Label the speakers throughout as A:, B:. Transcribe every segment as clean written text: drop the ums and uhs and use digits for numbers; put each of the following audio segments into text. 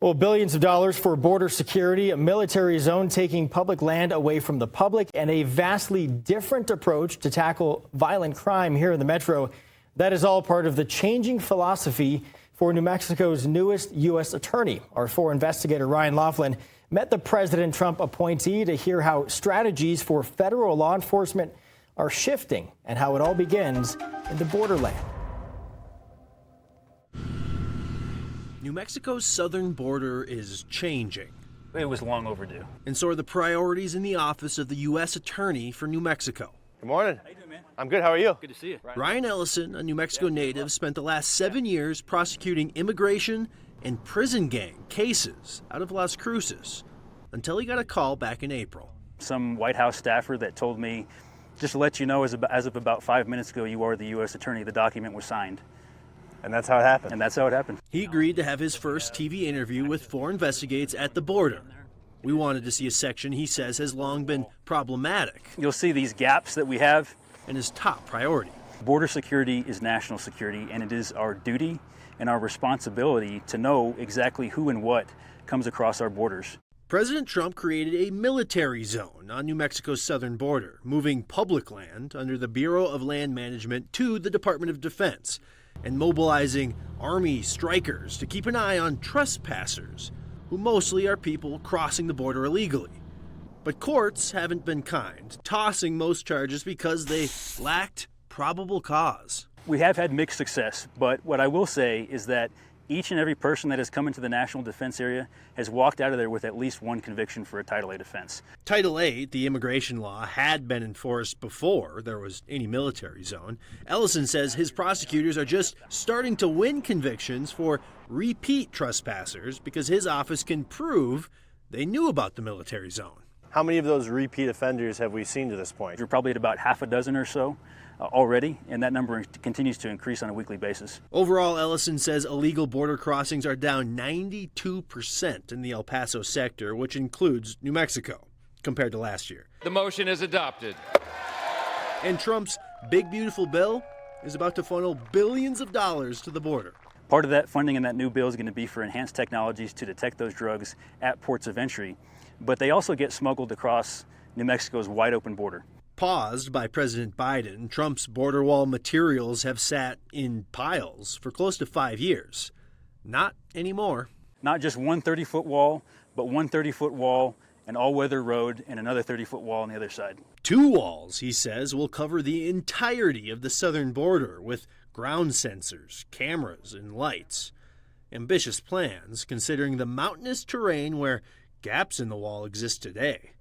A: Well, billions of dollars for border security, a military zone taking public land away from the public, and a vastly different approach to tackle violent crime here in the metro. That is all part of the changing philosophy for New Mexico's newest U.S. attorney. Our 4 investigator Ryan Laughlin met the President Trump appointee to hear how strategies for federal law enforcement are shifting and how it all begins in the borderland.
B: New Mexico's southern border is changing.
C: It was long overdue.
B: And so are the priorities in the office of the U.S. Attorney for New Mexico.
D: Good morning.
C: How you doing, man?
D: I'm good. How are you?
C: Good to see you.
B: Ryan Ellison, a New Mexico native, spent the last 7 years prosecuting immigration and prison gang cases out of Las Cruces until he got a call back in April.
C: Some White House staffer that told me, just to let you know, as of about 5 minutes ago, you are the U.S. Attorney. The document was signed.
D: And that's how it happened.
C: And that's how it happened.
B: He agreed to have his first TV interview with 4 investigates at the border. We wanted to see a section he says has long been problematic.
C: You'll see these gaps that we have.
B: And his top priority.
C: Border security is national security, and it is our duty and our responsibility to know exactly who and what comes across our borders.
B: President Trump created a military zone on New Mexico's southern border, moving public land under the Bureau of Land Management to the Department of Defense, and mobilizing Army strikers to keep an eye on trespassers, who mostly are people crossing the border illegally. But courts haven't been kind, tossing most charges because they lacked probable cause.
C: We have had mixed success, but what I will say is that each and every person that has come into the national defense area has walked out of there with at least one conviction for a Title VIII offense.
B: Title VIII, the immigration law, had been enforced before there was any military zone. Ellison says his prosecutors are just starting to win convictions for repeat trespassers because his office can prove they knew about the military zone.
D: How many of those repeat offenders have we seen to this point?
C: We're probably at about half a dozen or so already, and that number continues to increase on a weekly basis.
B: Overall, Ellison says illegal border crossings are down 92% in the El Paso sector, which includes New Mexico, compared to last year.
E: The motion is adopted.
B: And Trump's big, beautiful bill is about to funnel billions of dollars to the border.
C: Part of that funding in that new bill is going to be for enhanced technologies to detect those drugs at ports of entry, but they also get smuggled across New Mexico's wide open border.
B: Paused by President Biden, Trump's border wall materials have sat in piles for close to 5 years. Not anymore.
C: Not just one 30-foot wall, but one 30-foot wall, an all-weather road, and another 30-foot wall on the other side.
B: 2 walls, he says, will cover the entirety of the southern border with ground sensors, cameras, and lights. Ambitious plans, considering the mountainous terrain where gaps in the wall exist today.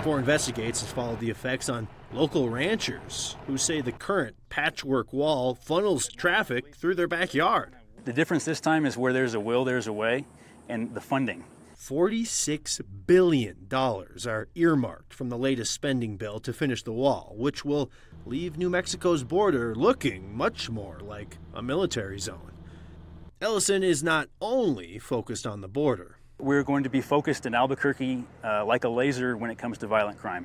B: 4 Investigates has followed the effects on local ranchers who say the current patchwork wall funnels traffic through their backyard.
C: The difference this time is where there's a will, there's a way, and the funding.
B: $46 billion are earmarked from the latest spending bill to finish the wall, which will leave New Mexico's border looking much more like a military zone. Ellison is not only focused on the border.
C: We're going to be focused in Albuquerque like a laser when it comes to violent crime.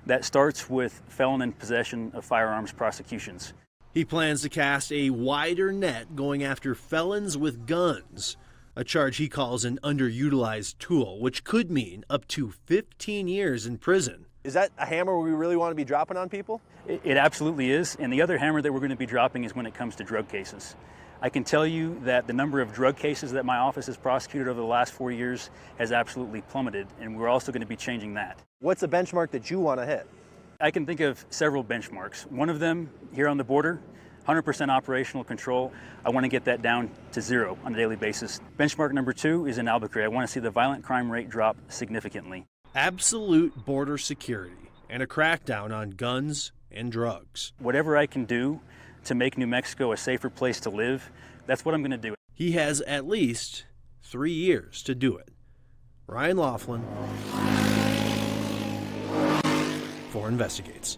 C: That starts with felon in possession of firearms prosecutions.
B: He plans to cast a wider net going after felons with guns, a charge he calls an underutilized tool, which could mean up to 15 years in prison.
D: Is that a hammer we really want to be dropping on people?
C: It absolutely is. And the other hammer that we're going to be dropping is when it comes to drug cases. I can tell you that the number of drug cases that my office has prosecuted over the last 4 years has absolutely plummeted, and we're also going to be changing that.
D: What's a benchmark that you want to hit?
C: I can think of several benchmarks. One of them, here on the border, 100% operational control. I want to get that down to 0 on a daily basis. Benchmark number 2 is in Albuquerque. I want to see the violent crime rate drop significantly.
B: Absolute border security and a crackdown on guns and drugs.
C: Whatever I can do to make New Mexico a safer place to live, that's what I'm going to do.
B: He has at least 3 years to do it. Ryan Laughlin, 4 Investigates.